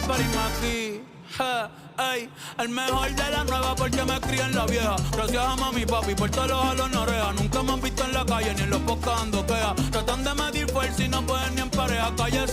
party aquí. Ey, el mejor de la nueva porque me crié en la vieja. Gracias a mami y papi por todos los jalos en oreja. Nunca me han visto en la calle ni en los podcasts ando queja. Tratan de medir fuerza y no pueden ni en pareja. Calle